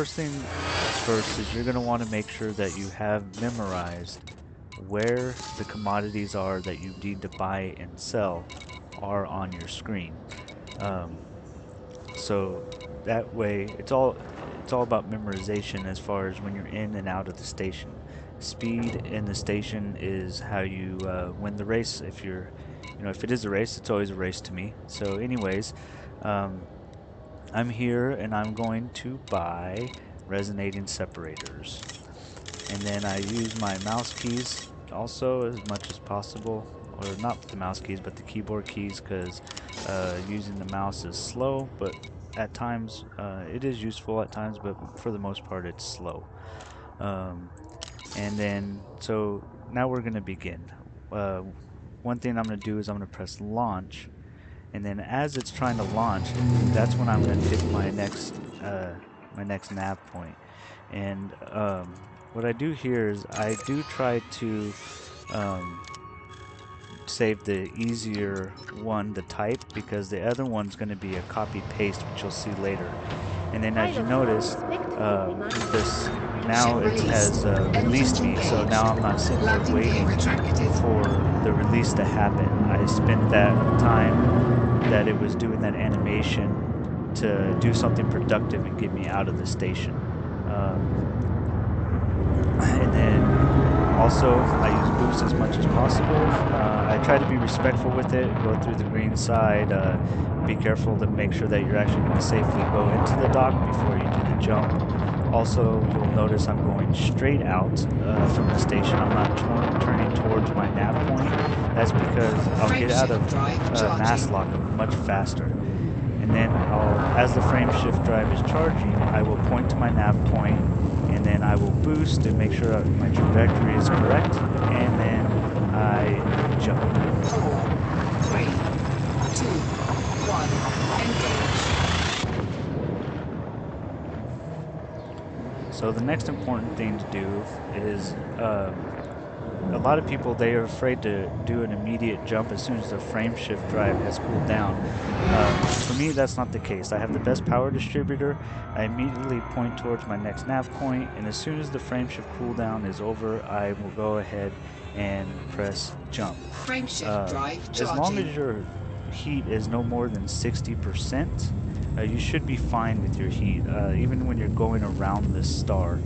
first thing first is you're going to want to make sure that you have memorized where the commodities are that you need to buy and sell are on your screen. Um, so that way, it's all about memorization as far as when you're in and out of the station. Speed in the station is how you win the race. If it is a race, it's always a race to me. So, anyways, um, I'm here and I'm going to buy resonating separators. And then I use my mouse keys also as much as possible, or not the mouse keys but the keyboard keys, because using the mouse is slow, but at times it is useful at times, but for the most part it's slow. And then so now we're going to begin. One thing I'm going to do is I'm going to press launch, and then as it's trying to launch, that's when I'm going to pick my next nav point. And what I do here is I do try to um, save the easier one to type, because the other one's going to be a copy paste, which you'll see later. And then as you notice, this now it has released me, so now I'm not sitting there waiting for the release to happen. I spent that time that it was doing that animation to do something productive and get me out of the station. And then also I use boost as much as possible. I try to be respectful with it, go through the green side, be careful to make sure that you're actually going to safely go into the dock before you do the jump. Also, you'll notice I'm going straight out from the station. I'm not turning towards my nav point. That's because I'll get out of mass lock much faster. And then as the frame shift drive is charging, I will point to my nav point, and then I will boost and make sure my trajectory is correct, and then I jump. 4, 3, 2, 1, engage. So the next important thing to do is a lot of people, they are afraid to do an immediate jump as soon as the frame shift drive has cooled down. For me, that's not the case. I have the best power distributor. I immediately point towards my next nav point, and as soon as the frame shift cooldown is over, I will go ahead and press jump. Frame shift drive charging. As long as your heat is no more than 60%, you should be fine with your heat, even when you're going around this star.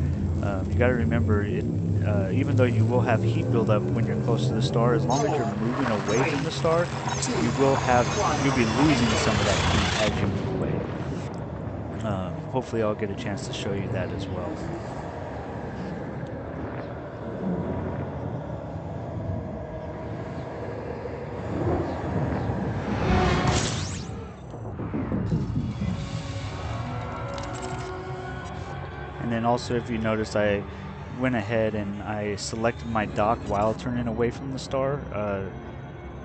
You got to remember, even though you will have heat buildup when you're close to the star, as long as you're moving away from the star, you'll be losing some of that heat as you move away. Hopefully I'll get a chance to show you that as well. And then also, if you notice, I went ahead and I selected my dock while turning away from the star.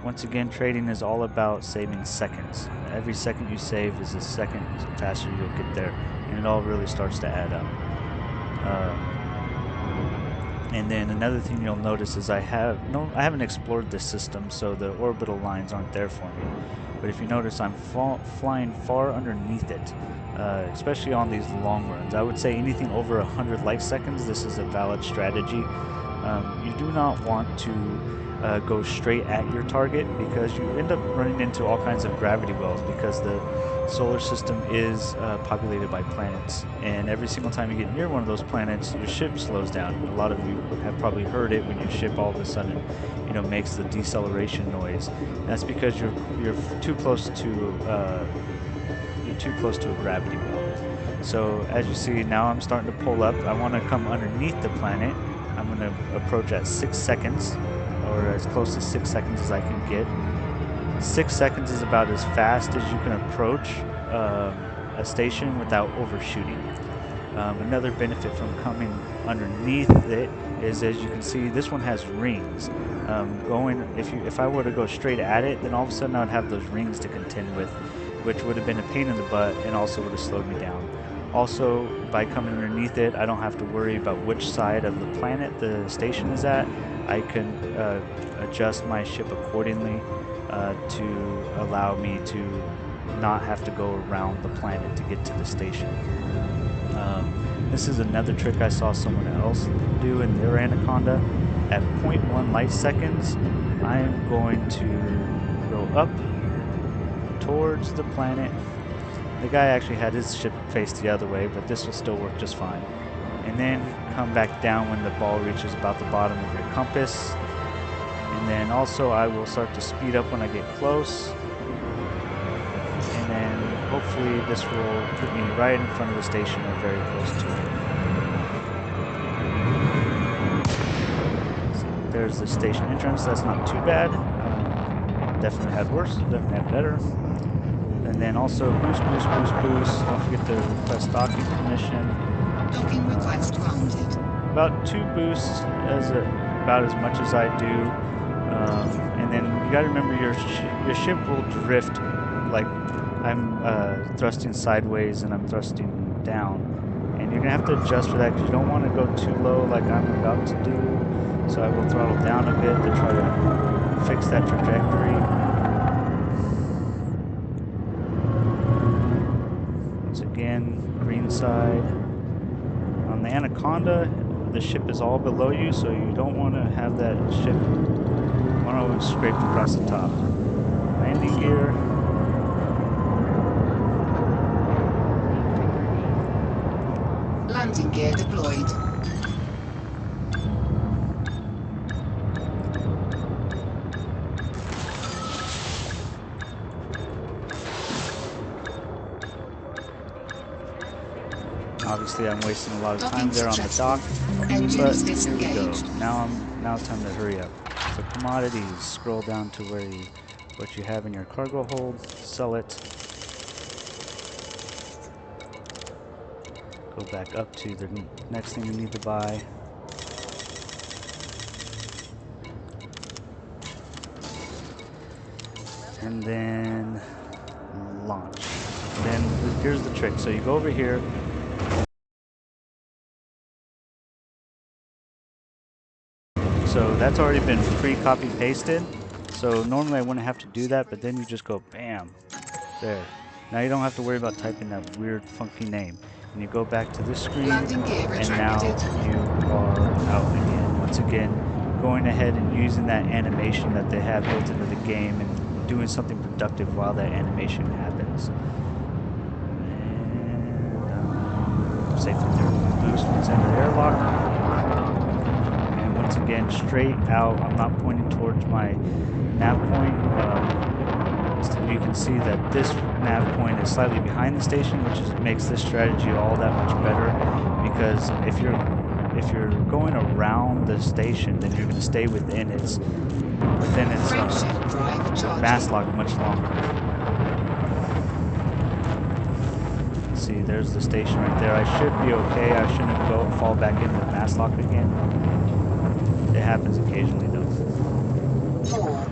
Once again, trading is all about saving seconds. Every second you save is a second faster you'll get there, and it all really starts to add up. And then another thing you'll notice is I haven't explored this system, so the orbital lines aren't there for me. But if you notice, I'm flying far underneath it, especially on these long runs. I would say anything over 100 light seconds, this is a valid strategy. You do not want to go straight at your target, because you end up running into all kinds of gravity wells, because the solar system is populated by planets, and every single time you get near one of those planets, your ship slows down. A lot of you have probably heard it when your ship all of a sudden, makes the deceleration noise. That's because you're too close to a gravity well. So as you see, now I'm starting to pull up. I want to come underneath the planet. I'm going to approach at 6 seconds, or as close to 6 seconds as I can get. 6 seconds is about as fast as you can approach a station without overshooting. Another benefit from coming underneath it is, as you can see, this one has rings. If I were to go straight at it, then all of a sudden I would have those rings to contend with, which would have been a pain in the butt and also would have slowed me down. Also, by coming underneath it, I don't have to worry about which side of the planet the station is at. I can adjust my ship accordingly to allow me to not have to go around the planet to get to the station. this is another trick I saw someone else do in their Anaconda. At 0.1 light seconds, I am going to go up towards the planet. The guy actually had his ship faced the other way, but this will still work just fine. And then come back down when the ball reaches about the bottom of your compass. And then also I will start to speed up when I get close. And then hopefully this will put me right in front of the station or very close to it. So there's the station entrance. That's not too bad. Definitely had worse, definitely had better. And then also boost, boost, boost, boost. Don't forget to request docking permission. Docking request granted. About 2 boosts is about as much as I do. And then you got to remember your ship will drift, like I'm thrusting sideways and I'm thrusting down, and you're gonna have to adjust for that because you don't want to go too low like I'm about to do. So I will throttle down a bit to try to fix that trajectory. Once again, green side. On the Anaconda, the ship is all below you, so you don't want to have that ship want to scrape across the top. Landing gear. Landing gear deployed. Obviously, I'm wasting a lot of time there on the dock, but here we go. Now it's time to hurry up. So commodities, scroll down to what you have in your cargo hold, sell it. Go back up to the next thing you need to buy. And then launch. And then here's the trick. So you go over here. So that's already been pre-copy pasted. So normally I wouldn't have to do that, but then you just go bam, there. Now you don't have to worry about typing that weird funky name. And you go back to this screen, and now you are out again. Once again, going ahead and using that animation that they have built into the game and doing something productive while that animation happens. And safety there, boost once enter airlock. Once again, straight out. I'm not pointing towards my nav point. So you can see that this nav point is slightly behind the station, which makes this strategy all that much better. Because if you're going around the station, then you're going to stay within its mass lock much longer. See, there's the station right there. I should be okay. I shouldn't fall back into the mass lock again. It happens occasionally, though. 4,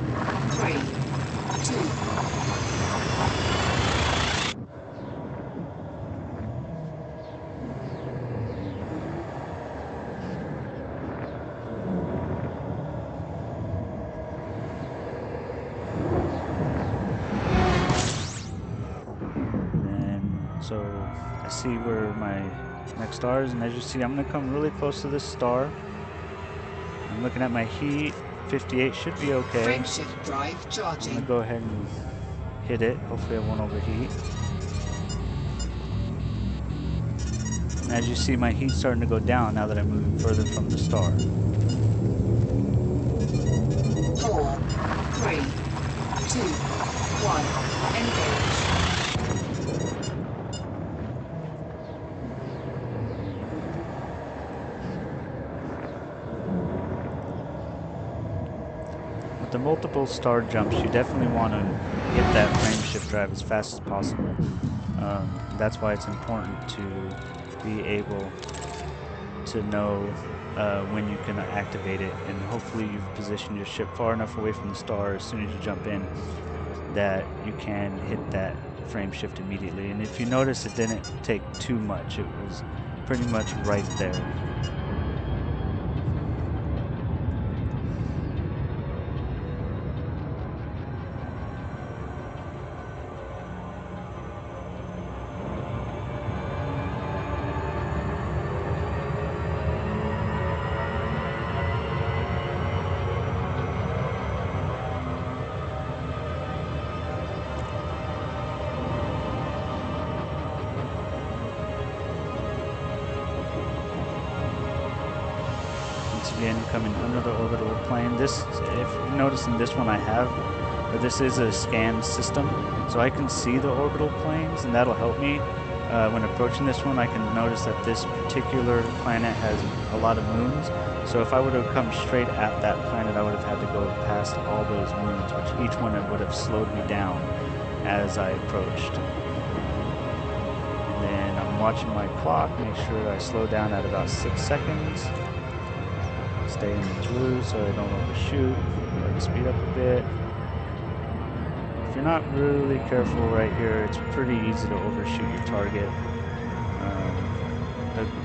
3, 2. And so I see where my next star is, and as you see, I'm going to come really close to this star. I'm looking at my heat. 58 should be okay. Frameshift drive charging. I'm going to go ahead and hit it. Hopefully I won't overheat. And as you see, my heat's starting to go down now that I'm moving further from the star. 4, 3, 2, 1. Engage. With the multiple star jumps, you definitely want to hit that frame shift drive as fast as possible. That's why it's important to be able to know when you can activate it, and hopefully you've positioned your ship far enough away from the star as soon as you jump in that you can hit that frame shift immediately. And if you notice, it didn't take too much. It was pretty much right there. Again, coming under the orbital plane. This, if you notice in this one I have, or this is a scan system, so I can see the orbital planes, and that'll help me. When approaching this one, I can notice that this particular planet has a lot of moons. So if I would have come straight at that planet, I would have had to go past all those moons, which each one would have slowed me down as I approached. And then I'm watching my clock, make sure I slow down at about 6 seconds. Stay in the blue so I don't overshoot. Go ahead and speed up a bit. If you're not really careful right here, it's pretty easy to overshoot your target.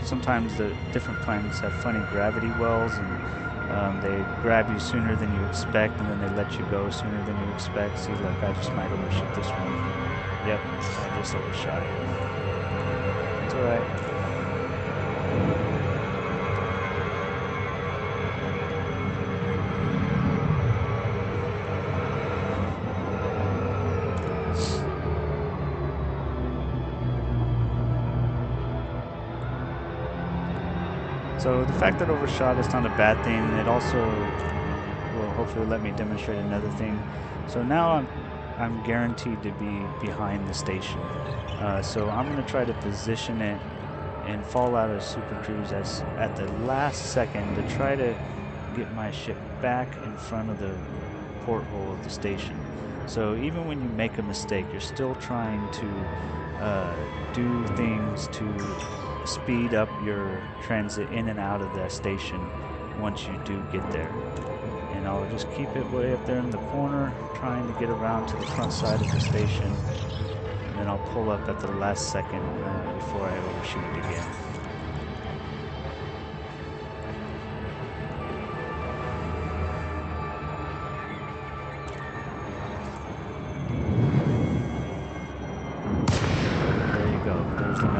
Sometimes the different planets have funny gravity wells, and they grab you sooner than you expect, and then they let you go sooner than you expect. See, like, I just might overshoot this one. Yep, I just overshot it. It's alright. So the fact that overshot is not a bad thing. It also will hopefully let me demonstrate another thing. So now I'm guaranteed to be behind the station. So I'm going to try to position it and fall out of Super Cruise at the last second to try to get my ship back in front of the porthole of the station. So even when you make a mistake, you're still trying to do things to speed up your transit in and out of that station once you do get there. And I'll just keep it way up there in the corner, trying to get around to the front side of the station, and then I'll pull up at the last second before I overshoot it again.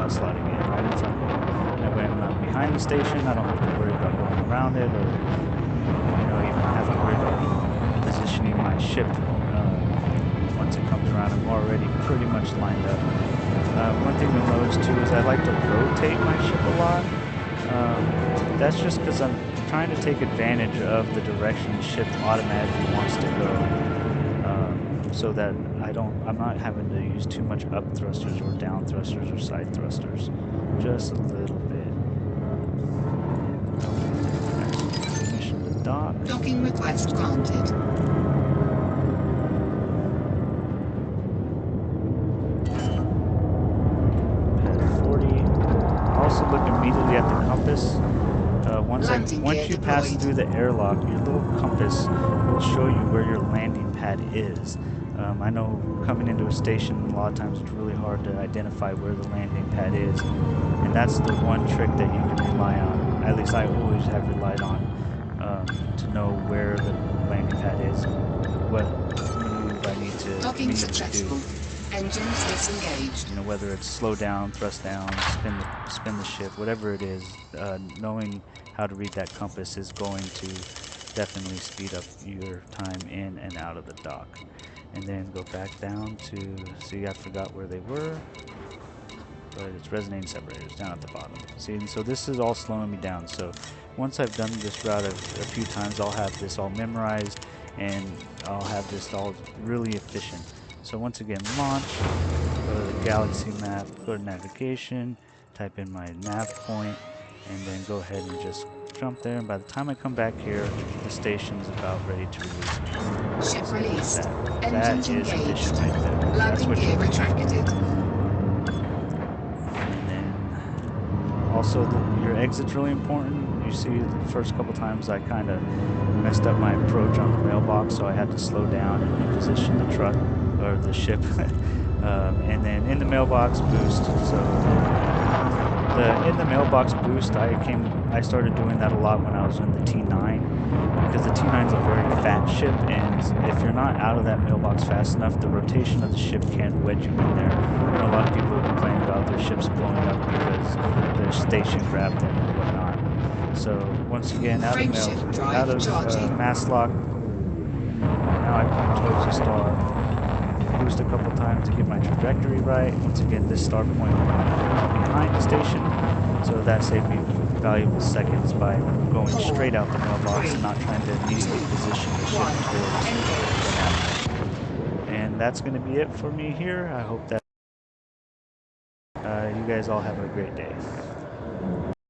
Slot again, right in front of me. And when I'm behind the station, I don't have to worry about going around it, or even have to worry about positioning my ship. Once it comes around, I'm already pretty much lined up. One thing you'll notice too is I like to rotate my ship a lot. That's just because I'm trying to take advantage of the direction the ship automatically wants to go. So that I'm not having to use too much up thrusters or down thrusters or side thrusters. Just a little bit. Mission to dock. Docking request granted. Pad 40. Also look immediately at the compass. Once you pass through the airlock, your little compass will show you where your landing pad is. I know coming into a station, a lot of times it's really hard to identify where the landing pad is, and that's the one trick that you can rely on. At least I always have relied on to know where the landing pad is, what move I need to Docking successful. do. Engines disengaged. Whether it's slow down, thrust down, spin the ship, whatever it is, knowing how to read that compass is going to definitely speed up your time in and out of the dock. And then go back down to, see, I forgot where they were, but it's resonating separators down at the bottom. See, and so this is all slowing me down. So once I've done this route a few times, I'll have this all memorized, and I'll have this all really efficient. So once again, launch, go to the galaxy map, go to navigation, type in my nav point, and then go ahead and just jump there. And by the time I come back here, the station's about ready to release me. Ship released. That is efficient right there. That's what gear retracted. And then also your exit's really important. You see, the first couple times I kind of messed up my approach on the mailbox, so I had to slow down and reposition the truck or the ship. And then in the mailbox boost. So in the mailbox boost, I started doing that a lot when I was in the T9, because the T9 is a very fat ship, and if you're not out of that mailbox fast enough, the rotation of the ship can wedge you in there. A lot of people complain about their ships blowing up because their station grabbed them and whatnot. So once again, out of mass lock. Now I come towards the star. Boost a couple times to get my trajectory right. Once again, this star point behind the station, so that saved me valuable seconds by going 4, straight out the mailbox 3, and not trying to immediately 2, position the ship 1. towards an Engage. ally. And that's going to be it for me here. I hope that you guys all have a great day.